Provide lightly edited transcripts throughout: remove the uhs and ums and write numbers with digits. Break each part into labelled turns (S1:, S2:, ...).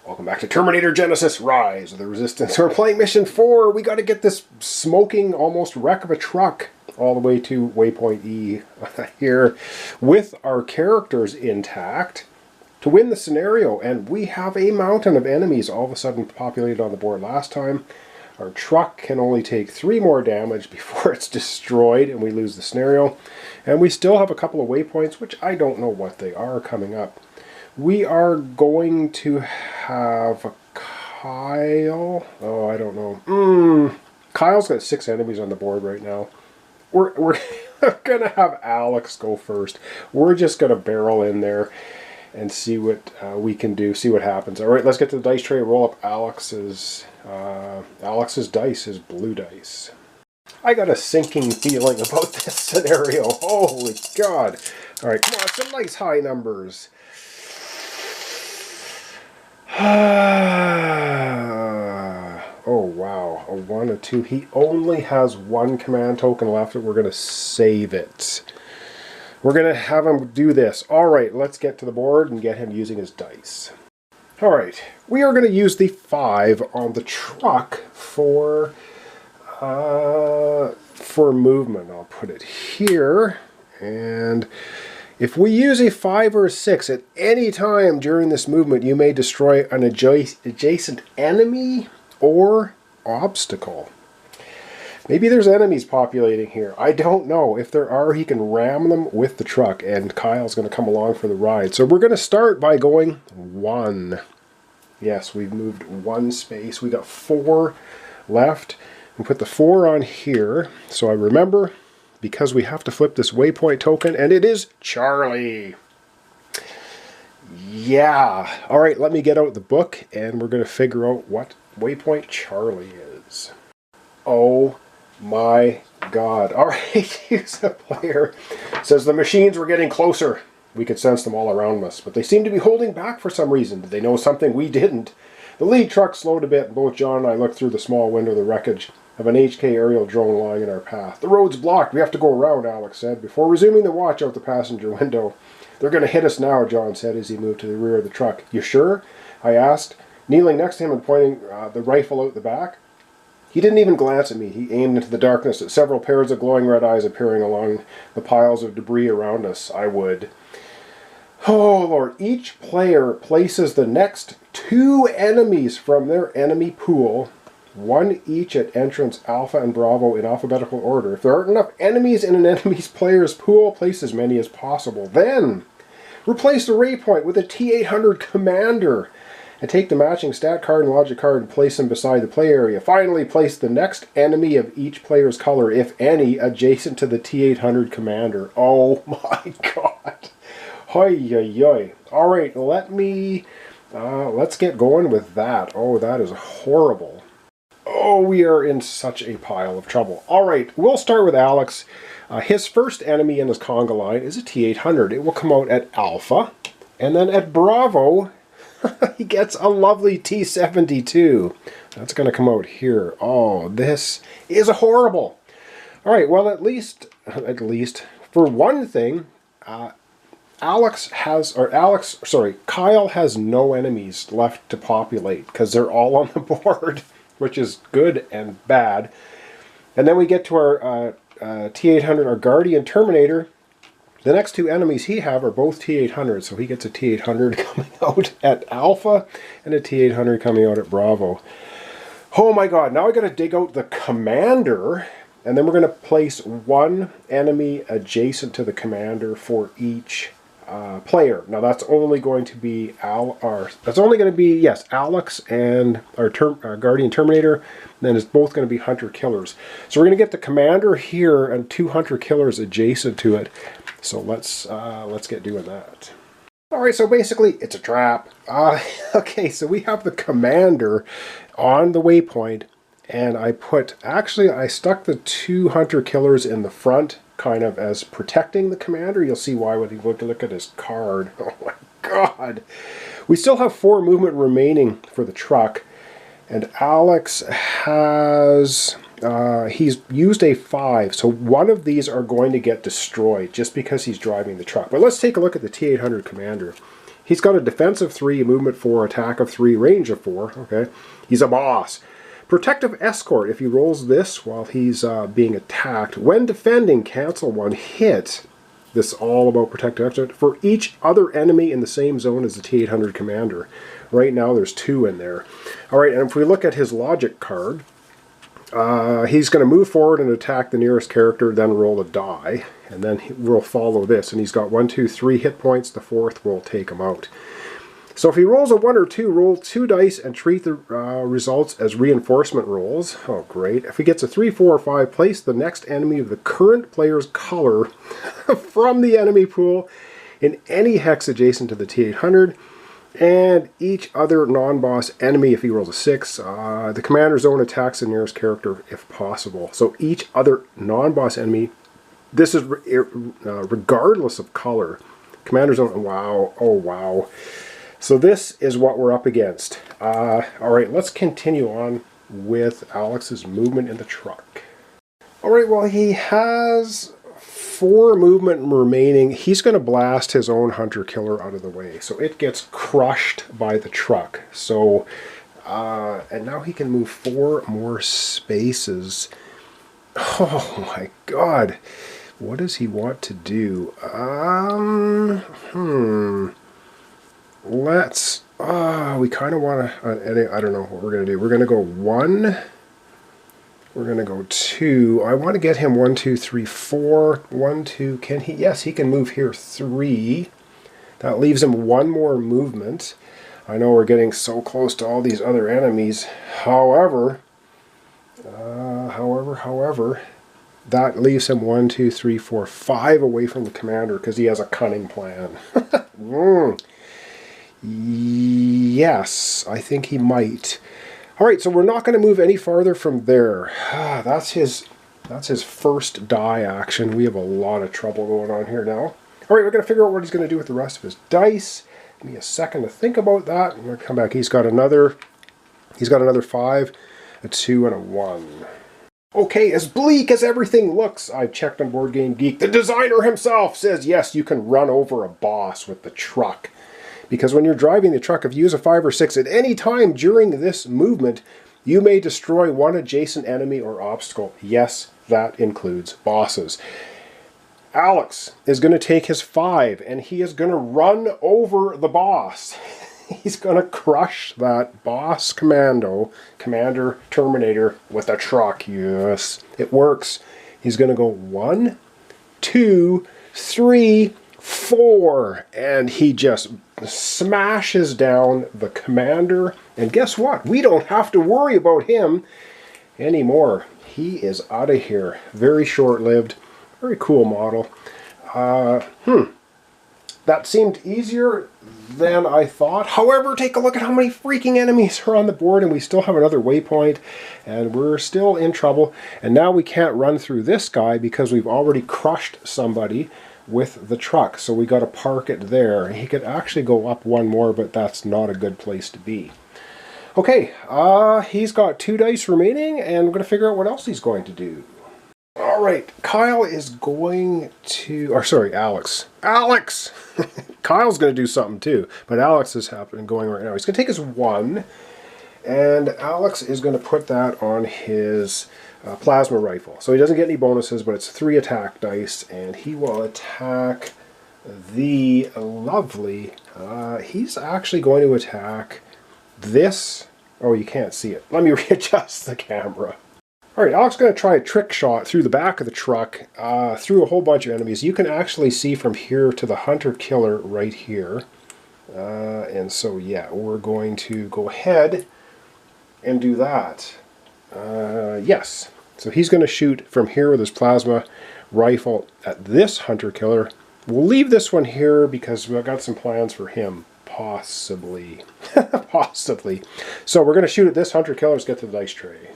S1: Welcome back to Terminator Genisys Rise of the Resistance. We're playing Mission 4. We got to get this smoking, almost wreck of a truck all the way to Waypoint E here with our characters intact to win the scenario. And we have a mountain of enemies all of a sudden populated on the board last time. Our truck can only take 3 more damage before it's destroyed and we lose the scenario. And we still have a couple of waypoints, which I don't know what they are, coming up. We are going to have Kyle. Oh, I don't know. Kyle's got 6 enemies on the board right now. We're going to have Alex go first. We're just going to barrel in there and see what we can do, see what happens. All right, let's get to the dice tray, roll up Alex's dice, his blue dice. I got a sinking feeling about this scenario. Holy God. All right, come on, some nice high numbers. Oh wow, a 1, a 2. He only has 1 command token left and we're going to save it. We're going to have him do this. Alright, let's get to the board and get him using his dice. Alright, we are going to use the 5 on the truck for movement. I'll put it here, and if we use a 5 or a 6 at any time during this movement, you may destroy an adjacent enemy or obstacle. Maybe there's enemies populating here. I don't know. If there are, he can ram them with the truck, and Kyle's going to come along for the ride. So we're going to start by going 1. Yes, we've moved 1 space. We got 4 left. We put the 4 on here, so I remember, because we have to flip this waypoint token, and it is Charlie. Yeah. All right, let me get out the book, and we're going to figure out what waypoint Charlie is. Oh my God. All right, use a player. Says the machines were getting closer. We could sense them all around us, but they seem to be holding back for some reason. Did they know something we didn't? The lead truck slowed a bit, and both John and I looked through the small window of the wreckage of an HK aerial drone lying in our path. The road's blocked. We have to go around, Alex said, before resuming the watch out the passenger window. They're going to hit us now, John said as he moved to the rear of the truck. You sure? I asked, kneeling next to him and pointing the rifle out the back. He didn't even glance at me. He aimed into the darkness at several pairs of glowing red eyes appearing along the piles of debris around us. I would. Oh, Lord. Each player places the next 2 enemies from their enemy pool, 1 each at entrance Alpha and Bravo in alphabetical order. If there aren't enough enemies in an enemy's player's pool, place as many as possible. Then, replace the waypoint with a T-800 Commander and take the matching stat card and logic card and place them beside the play area. Finally, place the next enemy of each player's color, if any, adjacent to the T-800 Commander. Oh my God. Hoi, yoi, yoi. All right, let's get going with that. Oh, that is horrible. Oh, we are in such a pile of trouble. All right, we'll start with Alex. His first enemy in his conga line is a T-800. It will come out at Alpha, and then at Bravo, he gets a lovely T-72. That's going to come out here. Oh, this is horrible. All right, well, at least, for one thing, Kyle has no enemies left to populate because they're all on the board, which is good and bad. And then we get to our T-800, our Guardian Terminator. The next 2 enemies he have are both T-800, so he gets a T-800 coming out at Alpha and a T-800 coming out at Bravo. Oh my God, now I got to dig out the Commander, and then we're going to place 1 enemy adjacent to the Commander for each player. Now that's only going to be Alex and our Guardian Terminator, and then it's both going to be Hunter Killers. So we're going to get the Commander here and 2 Hunter Killers adjacent to it. So let's get doing that. All right, so basically it's a trap. Okay, so we have the Commander on the waypoint, and I stuck the 2 Hunter Killers in the front, kind of as protecting the Commander. You'll see why when you look at his card. Oh my God. We still have 4 movement remaining for the truck, and Alex has he's used a 5, so 1 of these are going to get destroyed just because he's driving the truck. But let's take a look at the T-800 Commander. He's got a defense of 3, movement 4, attack of 3, range of 4. Okay, he's a boss. Protective Escort. If he rolls this while he's being attacked, when defending, cancel 1 hit. This is all about Protective Escort for each other enemy in the same zone as the T-800 commander. Right now there's 2 in there. Alright, and if we look at his logic card, he's going to move forward and attack the nearest character, then roll a die, and then we'll follow this. And he's got 1, 2, 3 hit points. The 4th will take him out. So if he rolls a 1 or 2, roll 2 dice and treat the results as reinforcement rolls. Oh, great. If he gets a 3, 4, or 5, place the next enemy of the current player's color from the enemy pool in any hex adjacent to the T-800. And each other non-boss enemy, if he rolls a 6, the commander zone attacks the nearest character if possible. So each other non-boss enemy, this is regardless of color. Commander zone, wow, oh wow. So this is what we're up against. Alright, let's continue on with Alex's movement in the truck. Alright, well he has 4 movement remaining. He's going to blast his own hunter-killer out of the way. So it gets crushed by the truck. So, and now he can move 4 more spaces. Oh my god. What does he want to do? Let's, we kind of want to, I don't know what we're going to do. We're going to go 1. We're going to go 2. I want to get him 1, 2, 3, 4. 1, 2, can he? Yes, he can move here 3. That leaves him 1 more movement. I know we're getting so close to all these other enemies. However, that leaves him 1, 2, 3, 4, 5 away from the commander because he has a cunning plan. Yes, I think he might. Alright, so we're not going to move any farther from there. That's his first die action. We have a lot of trouble going on here now. Alright, we're going to figure out what he's going to do with the rest of his dice. Give me a second to think about that. I'm going to come back. He's got another 5, a 2, and a 1. Okay, as bleak as everything looks, I've checked on Board Game Geek. The designer himself says, yes, you can run over a boss with the truck. Because when you're driving the truck, if you use a 5 or 6 at any time during this movement, you may destroy 1 adjacent enemy or obstacle. Yes, that includes bosses. Alex is going to take his 5, and he is going to run over the boss. He's going to crush that boss commander, Terminator, with a truck. Yes, it works. He's going to go 1, 2, 3, 4, and he just smashes down the commander. And guess what? We don't have to worry about him anymore. He is out of here. Very short-lived. Very cool model. That seemed easier than I thought. However, take a look at how many freaking enemies are on the board, and we still have another waypoint, and we're still in trouble. And now we can't run through this guy because we've already crushed somebody with the truck. So we got to park it there. He could actually go up 1 more, but that's not a good place to be. Okay, he's got 2 dice remaining, and we're going to figure out what else he's going to do. Alright, Kyle is going to, or sorry, Alex. Alex! Kyle's going to do something too, but Alex is going right now. He's going to take his 1, and Alex is going to put that on his plasma rifle. So he doesn't get any bonuses, but it's 3 attack dice, and he will attack the lovely, he's actually going to attack this. Oh, you can't see it. Let me readjust the camera. Alright, Alex is going to try a trick shot through the back of the truck, through a whole bunch of enemies. You can actually see from here to the hunter-killer right here. And so, yeah, we're going to go ahead and do that. Yes. So he's going to shoot from here with his plasma rifle at this hunter-killer. We'll leave this one here because we've got some plans for him. Possibly. Possibly. So we're going to shoot at this hunter-killer. Let's get to the dice tray.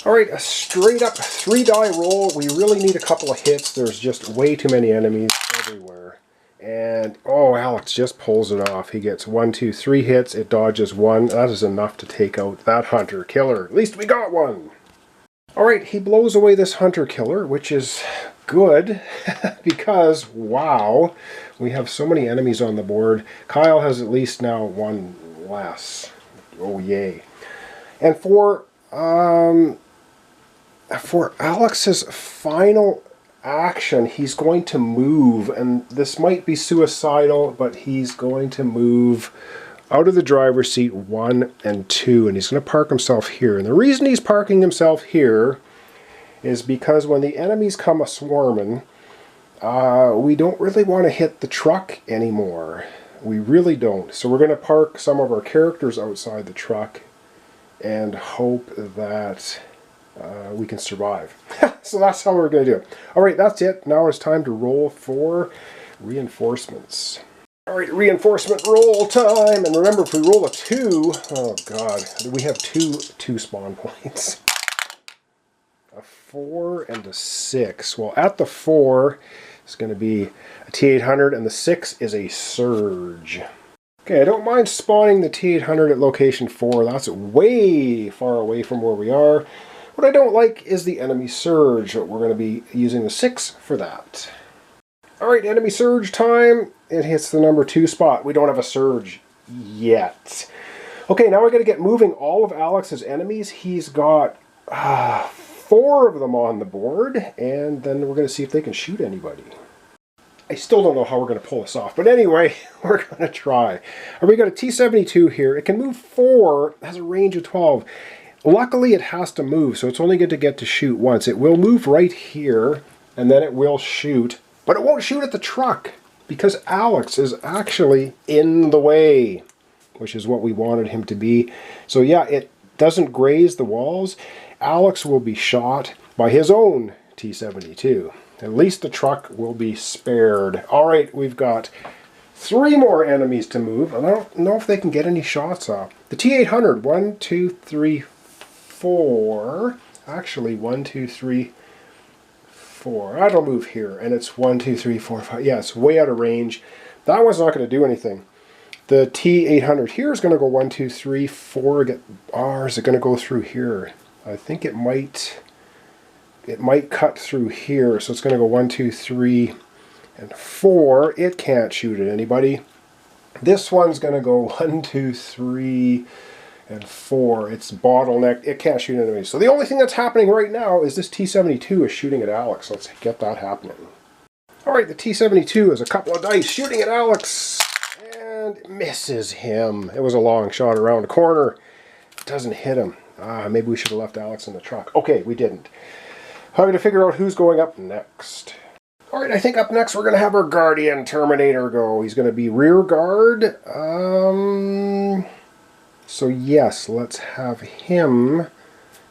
S1: Alright, a straight up 3-die roll. We really need a couple of hits. There's just way too many enemies everywhere. And, oh, Alex just pulls it off. He gets 1, 2, 3 hits. It dodges 1. That is enough to take out that hunter-killer. At least we got one. Alright, he blows away this hunter-killer, which is good because, wow, we have so many enemies on the board. Kyle has at least now one less. Oh, yay. And for Alex's final action, he's going to move, and this might be suicidal, but he's going to move out of the driver's seat 1 and 2, and he's going to park himself here. And the reason he's parking himself here is because when the enemies come a-swarming, we don't really want to hit the truck anymore. We really don't. So we're going to park some of our characters outside the truck and hope that we can survive. So that's how we're going to do it. Alright, that's it. Now it's time to roll for reinforcements. Alright, reinforcement roll time. And remember, if we roll a 2, oh god, we have two spawn points. A 4 and a 6. Well, at the 4, it's going to be a T-800, and the 6 is a Surge. Okay, I don't mind spawning the T-800 at location 4. That's way far away from where we are. What I don't like is the enemy Surge. We're going to be using the 6 for that. Alright, enemy Surge time. It hits the number 2 spot. We don't have a Surge yet. Okay, now we're going to get moving all of Alex's enemies. He's got 4 of them on the board, and then we're going to see if they can shoot anybody. I still don't know how we're going to pull this off, but anyway, we're going to try. We got a T-72 here. It can move 4, has a range of 12. Luckily, it has to move, so it's only going to get to shoot once. It will move right here, and then it will shoot, but it won't shoot at the truck, because Alex is actually in the way, which is what we wanted him to be. So yeah, it doesn't graze the walls. Alex will be shot by his own T-72. At least the truck will be spared. Alright, we've got 3 more enemies to move. I don't know if they can get any shots off. The T-800, 1, 2, 3, 4. Actually, 1, 2, 3, 4. That'll move here. And it's 1, 2, 3, 4, 5. Yeah, it's way out of range. That one's not going to do anything. The T-800 here is going to go 1, 2, 3, 4. Or is it going to go through here? I think it might cut through here, so it's going to go 1, 2, 3, and 4. It can't shoot at anybody. This one's going to go 1, 2, 3, and 4. It's bottlenecked. It can't shoot at anybody. So the only thing that's happening right now is this T-72 is shooting at Alex. Let's get that happening. Alright, the T-72 is a couple of dice shooting at Alex, and misses him. It was a long shot around the corner. It doesn't hit him. Maybe we should have left Alex in the truck. Okay, we didn't. I'm going to figure out who's going up next. Alright, I think up next we're going to have our Guardian Terminator go. He's going to be rear guard. So yes, let's have him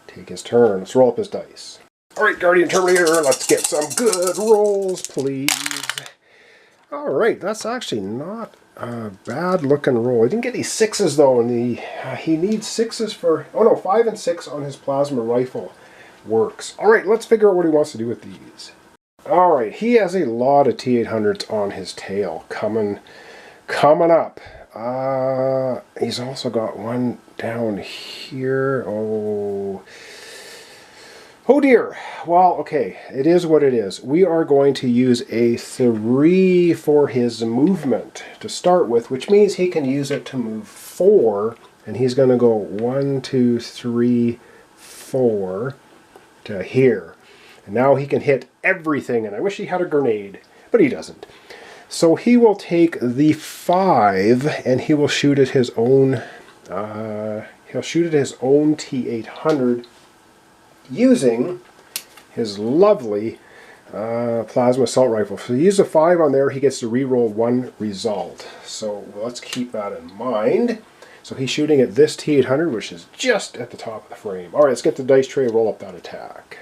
S1: take his turn. Let's roll up his dice. Alright, Guardian Terminator, let's get some good rolls, please. Alright, that's actually not a bad looking roll. He didn't get any 6s though, and he needs 6s for, 5 and 6 on his plasma rifle works. Alright, let's figure out what he wants to do with these. Alright, he has a lot of T-800s on his tail coming up. He's also got one down here. Oh dear. Well, okay, it is what it is. We are going to use a 3 for his movement to start with, which means he can use it to move 4, and he's going to go 1, 2, 3, 4 to here. And now he can hit everything, and I wish he had a grenade, but he doesn't. So he will take the 5, and he will shoot at his own. He'll shoot at his own T-800 using his lovely plasma assault rifle. So he uses a 5 on there. He gets to re-roll 1 result. So let's keep that in mind. So he's shooting at this T-800, which is just at the top of the frame. All right, let's get the dice tray and roll up that attack.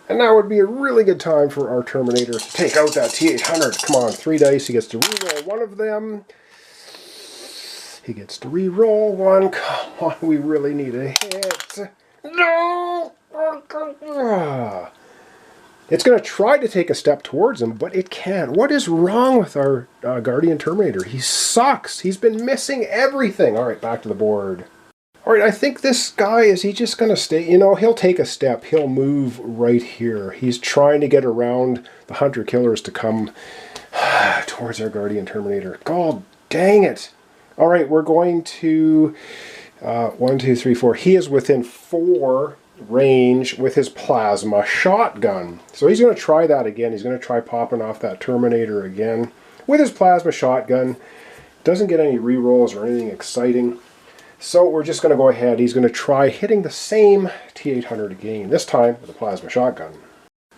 S1: And now would be a really good time for our Terminator to take out that T-800. Come on, 3 dice. He gets to re-roll 1 of them. He gets to re-roll 1. Come on, we really need a hit. No! It's going to try to take a step towards him, but it can't. What is wrong with our Guardian Terminator? He sucks. He's been missing everything. All right, back to the board. All right, I think this guy, is he just going to stay? You know, he'll take a step. He'll move right here. He's trying to get around the hunter-killers to come towards our Guardian Terminator. God dang it. All right, we're going to 1, 2, 3, 4. He is within 4 range with his plasma shotgun. So he's going to try that again. He's going to try popping off that Terminator again with his plasma shotgun. Doesn't get any rerolls or anything exciting. So we're just going to go ahead. He's going to try hitting the same T800 again, this time with a plasma shotgun.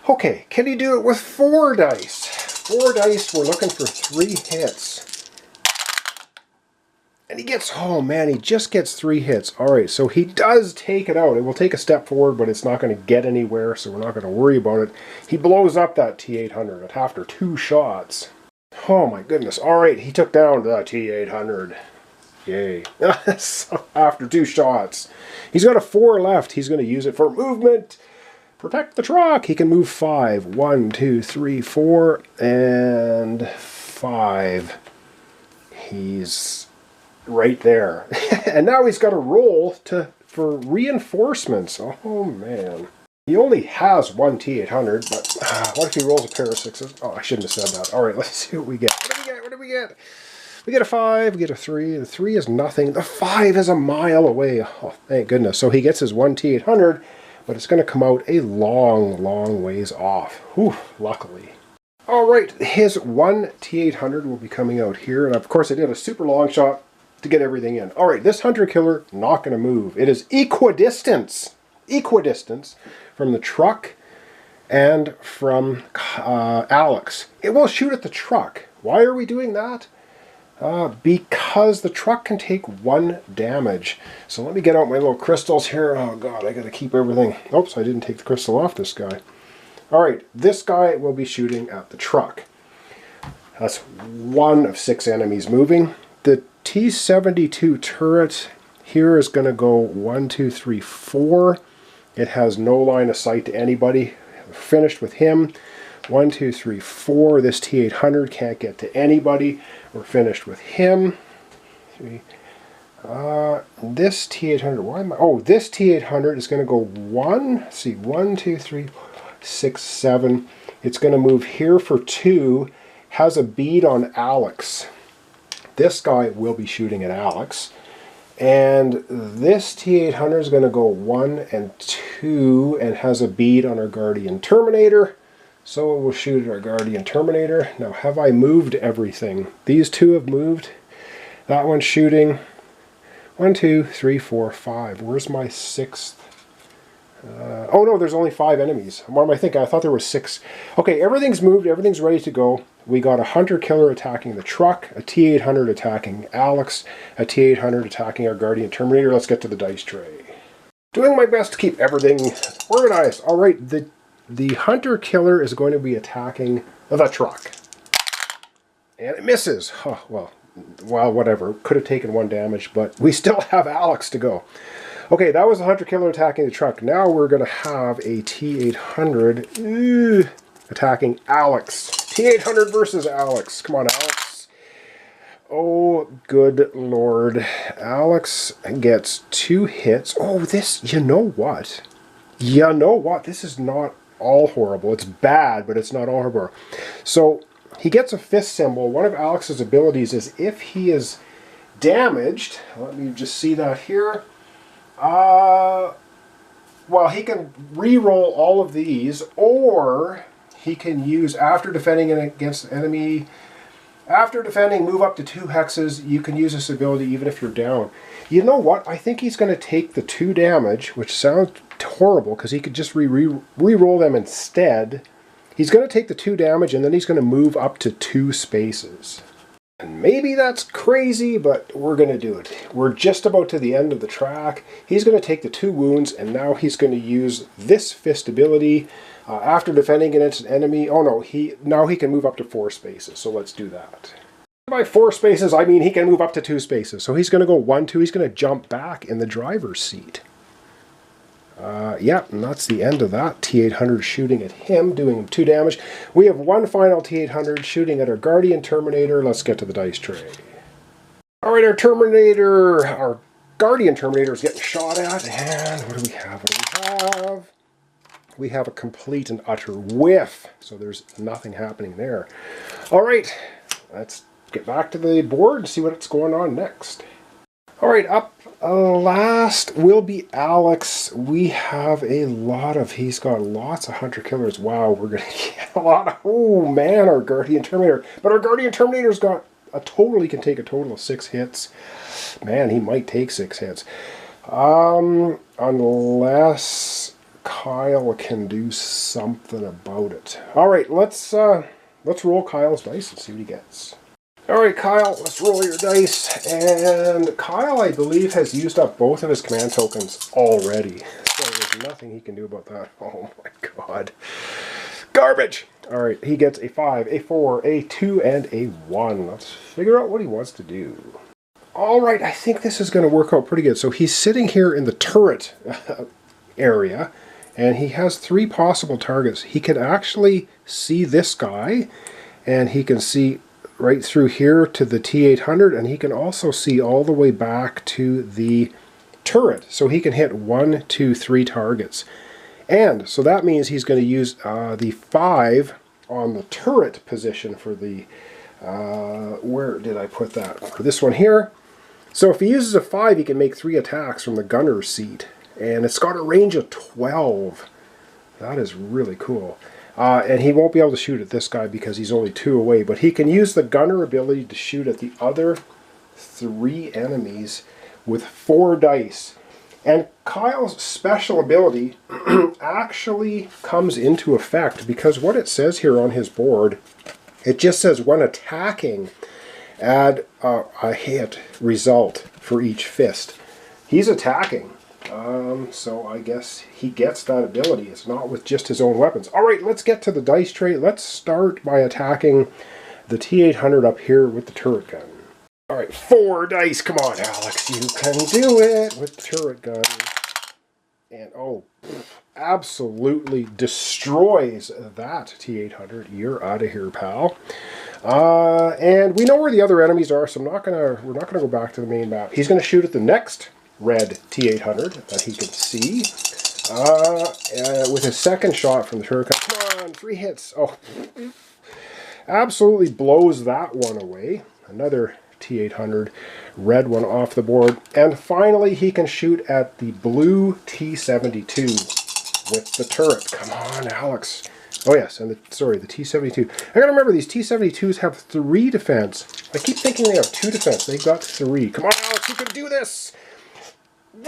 S1: Okay, can he do it with 4 dice? 4 dice, we're looking for 3 hits. And he gets, oh man, he just gets 3 hits. All right, so he does take it out. It will take a step forward, but it's not going to get anywhere, so we're not going to worry about it. He blows up that T800 after 2 shots. Oh my goodness. All right, he took down the T800. Yay. So after 2 shots. He's got a 4 left. He's going to use it for movement. Protect the truck. He can move 5. 1, 2, 3, 4, and 5. He's right there. And now he's got to roll for reinforcements. Oh man. He only has 1 T800, but what if he rolls a pair of 6s? Oh, I shouldn't have said that. All right, let's see what we get. What do we get? We get a 5, we get a 3. The 3 is nothing. The 5 is a mile away. Oh, thank goodness. So he gets his 1 T800, but it's going to come out a long, long ways off. Whew, luckily. All right, his 1 T800 will be coming out here. And of course, I did a super long shot to get everything in. All right, this hunter-killer, not going to move. It is equidistance from the truck and from Alex. It will shoot at the truck. Why are we doing that? Because the truck can take 1 damage. So let me get out my little crystals here. Oh god, I gotta keep everything. Oops, I didn't take the crystal off this guy. Alright, this guy will be shooting at the truck. That's 1 of 6 enemies moving. The T-72 turret here is going to go 1, 2, 3, 4. It has no line of sight to anybody. Finished with him. 1, 2, 3, 4. This T-800 can't get to anybody. We're finished with him. 3. This T-800, why am I? Oh, this T-800 is going to go 1. Let's see, 1, 2, 3, 6, 7. It's going to move here for 2. Has a bead on Alex. This guy will be shooting at Alex. And this T-800 is going to go 1 and 2 and has a bead on our Guardian Terminator. So it will shoot at our Guardian Terminator. Now, have I moved everything? These 2 have moved. That one's shooting. 1, 2, 3, 4, 5. Where's my 6th? Oh no, there's only 5 enemies. What am I thinking? I thought there was 6. Okay, everything's moved. Everything's ready to go. We got a hunter-killer attacking the truck, a T-800 attacking Alex, a T-800 attacking our Guardian Terminator. Let's get to the dice tray. Doing my best to keep everything organized. All right, the hunter-killer is going to be attacking the truck. And it misses. Oh, well, whatever. Could have taken 1 damage, but we still have Alex to go. Okay, that was the hunter-killer attacking the truck. Now we're going to have a T-800 attacking Alex. T-800 versus Alex. Come on, Alex. Oh, good lord. Alex gets 2 hits. Oh, this, you know what? You know what? This is not all horrible. It's bad, but it's not all horrible. So, he gets a fist symbol. One of Alex's abilities is if he is damaged, let me just see that here. Well, he can re-roll all of these, or he can use, after defending against an enemy, after defending, move up to 2 hexes. You can use this ability even if you're down. You know what? I think he's going to take the 2 damage, which sounds horrible because he could just re-roll them instead. He's going to take the 2 damage and then he's going to move up to 2 spaces. And maybe that's crazy, but we're going to do it. We're just about to the end of the track. He's going to take the 2 wounds, and now he's going to use this fist ability after defending against an enemy. Oh no, now he can move up to 4 spaces, so let's do that. By 4 spaces, I mean he can move up to 2 spaces. So he's going to go 1, 2. He's going to jump back in the driver's seat. Yeah, and that's the end of that. T-800 shooting at him, doing him 2 damage. We have 1 final T-800 shooting at our Guardian Terminator. Let's get to the dice tray. Alright, our Terminator, our Guardian Terminator is getting shot at. And what do we have? What do we have? We have a complete and utter whiff. So there's nothing happening there. All right, let's get back to the board and see what's going on next. All right, up last will be Alex. We have a lot of, he's got lots of hunter killers. Wow, we're going to get a lot of, oh man, our Guardian Terminator. But our Guardian Terminator's got a total, he can take a total of 6 hits. Man, he might take 6 hits. Unless Kyle can do something about it. All right, let's roll Kyle's dice and see what he gets. All right, Kyle, let's roll your dice. And Kyle, I believe, has used up both of his command tokens already. So there's nothing he can do about that. Oh my god. Garbage! All right, he gets a 5, a 4, a 2, and a 1. Let's figure out what he wants to do. All right, I think this is going to work out pretty good. So he's sitting here in the turret area, and he has 3 possible targets. He can actually see this guy, and he can see right through here to the T-800, and he can also see all the way back to the turret. So he can hit 1, 2, 3 targets. And so that means he's going to use the 5 on the turret position for the, where did I put that? For this one here. So if he uses a 5, he can make 3 attacks from the gunner's seat. And it's got a range of 12. That is really cool. And he won't be able to shoot at this guy because he's only 2 away. But he can use the gunner ability to shoot at the other 3 enemies with 4 dice. And Kyle's special ability actually comes into effect because what it says here on his board, it just says when attacking, add a hit result for each fist. He's attacking. So I guess he gets that ability. It's not with just his own weapons. All right, let's get to the dice tray. Let's start by attacking the T-800 up here with the turret gun. All right, 4 dice. Come on, Alex. You can do it with the turret gun. And, oh, absolutely destroys that T-800. You're out of here, pal. And we know where the other enemies are, so we're not gonna go back to the main map. He's gonna shoot at the next red T-800 that he can see with his second shot from the turret. Come on, 3 hits. Oh, absolutely blows that one away. Another T-800 red one off the board. And finally, he can shoot at the blue T-72 with the turret. Come on, Alex. Oh yes, and the T-72. I gotta remember, these T-72s have 3 defense. I keep thinking they have 2 defense. They got 3. Come on, Alex, you can do this!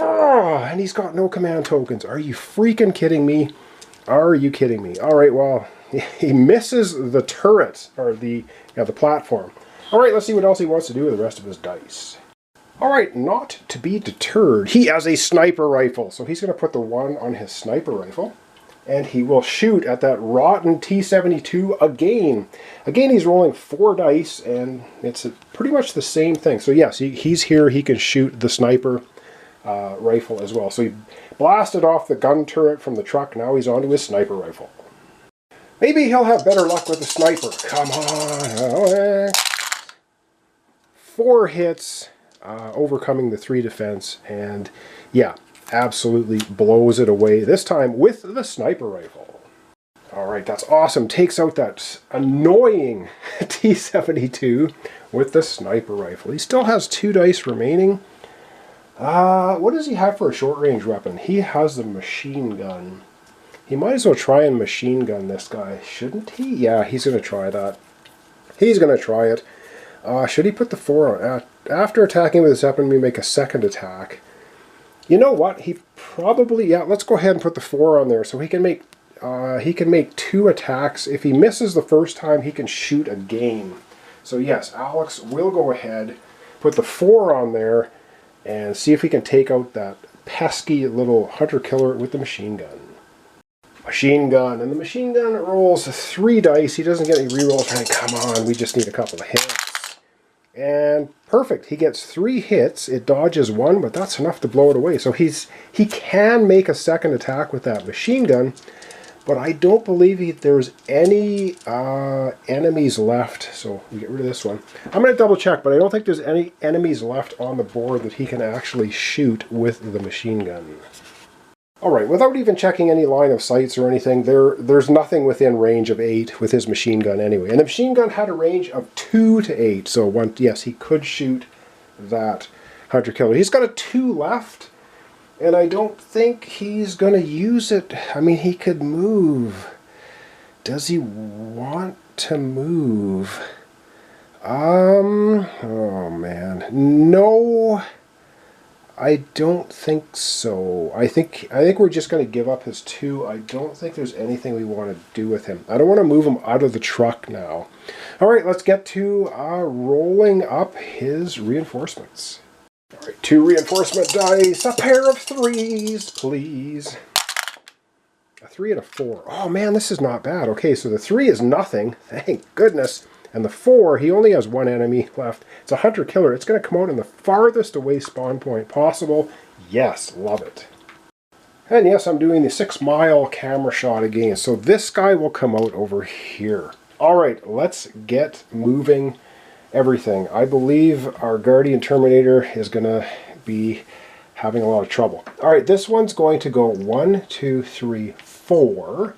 S1: And he's got no command tokens. Are you freaking kidding me? Are you kidding me? All right, well, he misses the turret, or the platform. All right, let's see what else he wants to do with the rest of his dice. All right, not to be deterred, he has a sniper rifle. So he's going to put the 1 on his sniper rifle, and he will shoot at that rotten T-72 again. Again, he's rolling 4 dice, and it's pretty much the same thing. So yes, he's here. He can shoot the sniper rifle as well. So he blasted off the gun turret from the truck. Now he's onto his sniper rifle. Maybe he'll have better luck with the sniper. Come on. 4 hits, overcoming the 3 defense, and yeah, absolutely blows it away, this time with the sniper rifle. All right, that's awesome. Takes out that annoying T-72 with the sniper rifle. He still has 2 dice remaining. What does he have for a short-range weapon? He has the machine gun. He might as well try and machine gun this guy, shouldn't he? Yeah, he's going to try that. He's going to try it. Should he put the 4 on? After attacking with his weapon, we make a second attack. You know what? He probably, yeah, let's go ahead and put the 4 on there so he can make 2 attacks. If he misses the first time, he can shoot again. So yes, Alex will go ahead, put the 4 on there, and see if he can take out that pesky little hunter killer with the machine gun. Machine gun, and the machine gun rolls 3 dice. He doesn't get any rerolls. Right, come on, we just need a couple of hits. And perfect, he gets 3 hits. It dodges 1, but that's enough to blow it away. So he can make a second attack with that machine gun, But I don't believe there's any enemies left, so we get rid of this one. I'm going to double check, but I don't think there's any enemies left on the board that he can actually shoot with the machine gun. Alright, without even checking any line of sights or anything, there's nothing within range of 8 with his machine gun anyway. And the machine gun had a range of 2 to 8, so yes, he could shoot that hunter-killer. He's got a 2 left. And I don't think he's going to use it. I mean, he could move. Does he want to move? Oh man. No, I don't think so. I think we're just going to give up his 2. I don't think there's anything we want to do with him. I don't want to move him out of the truck now. All right, let's get to rolling up his reinforcements. All right, 2 reinforcement dice, a pair of 3s, please. A 3 and a 4. Oh man, this is not bad. Okay, so the 3 is nothing, thank goodness. And the 4, he only has 1 enemy left. It's a hunter-killer. It's going to come out in the farthest away spawn point possible. Yes, love it. And yes, I'm doing the 6-mile camera shot again. So this guy will come out over here. All right, let's get moving everything. I believe our Guardian Terminator is going to be having a lot of trouble. All right, this one's going to go 1, 2, 3, 4,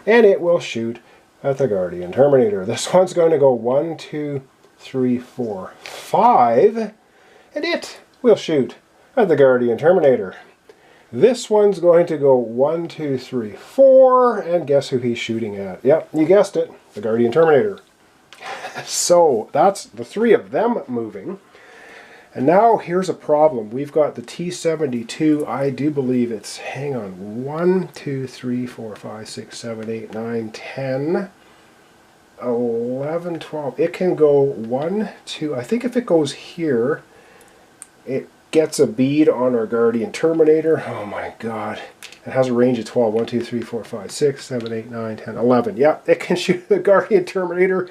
S1: and it will shoot at the Guardian Terminator. This one's going to go 1, 2, 3, 4, 5, and it will shoot at the Guardian Terminator. This one's going to go 1, 2, 3, 4, and guess who he's shooting at? Yep, you guessed it, the Guardian Terminator. So that's the 3 of them moving. And now here's a problem. We've got the T-72. I do believe it's, hang on, 1, 2, 3, 4, 5, 6, 7, 8, 9, 10, 11, 12. It can go 1, 2. I think if it goes here, it gets a bead on our Guardian Terminator. Oh my god. It has a range of 12. 1, 2, 3, 4, 5, 6, 7, 8, 9, 10, 11. Yeah, it can shoot the Guardian Terminator.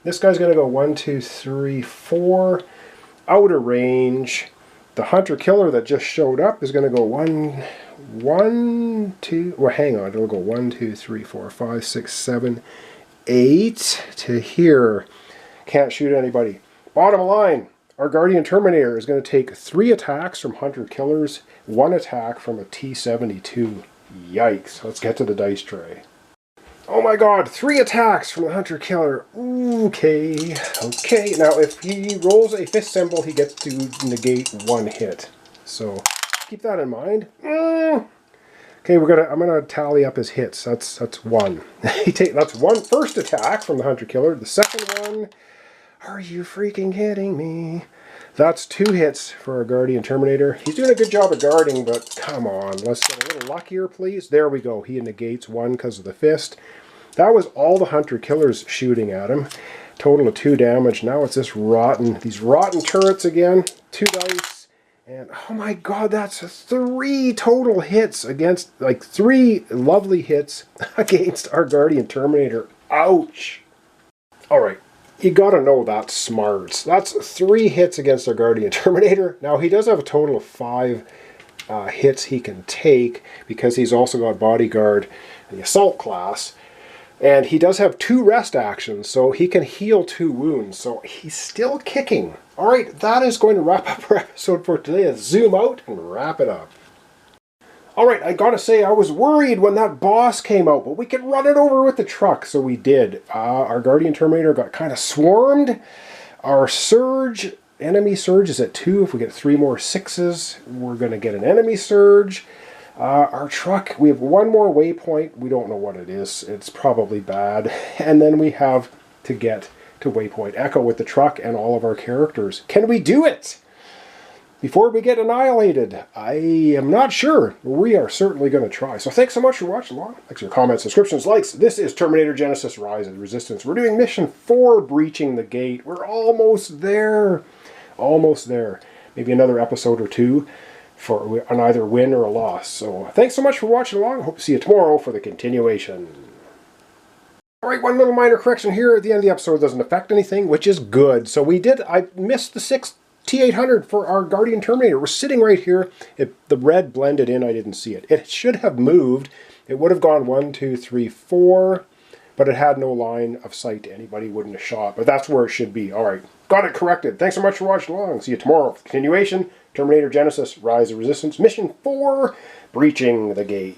S1: This guy's going to go 1, 2, 3, 4, outer range. The hunter-killer that just showed up is going to go 1, 2, well hang on, it'll go 1, 2, 3, 4, 5, 6, 7, 8 to here. Can't shoot anybody. Bottom line, our Guardian Terminator is going to take 3 attacks from hunter-killers, 1 attack from a T-72. Yikes. Let's get to the dice tray. Oh my god, 3 attacks from the hunter-killer. Okay. Now if he rolls a fist symbol, he gets to negate 1 hit. So keep that in mind. Okay, I'm gonna tally up his hits. That's 1. That's 1 first attack from the hunter-killer. The second one, are you freaking kidding me? That's 2 hits for our Guardian Terminator. He's doing a good job of guarding, but come on, let's get a little luckier, please. There we go. He negates 1 because of the fist. That was all the hunter-killers shooting at him. Total of 2 damage. Now it's these rotten turrets again. 2 dice. And oh my god, that's 3 total hits against, like 3 lovely hits against our Guardian Terminator. Ouch. Alright. You gotta know that's smart. That's 3 hits against our Guardian Terminator. Now he does have a total of 5 hits he can take because he's also got Bodyguard and the Assault class. And he does have 2 rest actions, so he can heal 2 wounds. So he's still kicking. Alright, that is going to wrap up our episode for today. Let's zoom out and wrap it up. Alright, I gotta say, I was worried when that boss came out, but we could run it over with the truck, so we did. Our Guardian Terminator got kind of swarmed. Our enemy surge is at 2. If we get 3 more 6s, we're going to get an enemy surge. Our truck, we have 1 more waypoint. We don't know what it is. It's probably bad. And then we have to get to waypoint Echo with the truck and all of our characters. Can we do it before we get annihilated? I am not sure. We are certainly going to try. So thanks so much for watching along. Thanks for your comments, subscriptions, likes. This is Terminator Genisys Rise of the Resistance. We're doing mission 4, Breaching the Gate. We're almost there. Almost there. Maybe another episode or 2 for an either win or a loss. So thanks so much for watching along. Hope to see you tomorrow for the continuation. Alright, one little minor correction here at the end of the episode. It doesn't affect anything, which is good. So I missed the 6th T800 for our Guardian Terminator. We're sitting right here. The red blended in. I didn't see it. It should have moved It would have gone 1, 2, 3, 4, but it had no line of sight to anybody, wouldn't have shot. But that's where it should be. All right, got it corrected. Thanks so much for watching along. See you tomorrow for continuation. Terminator Genisys, Rise of Resistance, Mission 4, Breaching the Gate.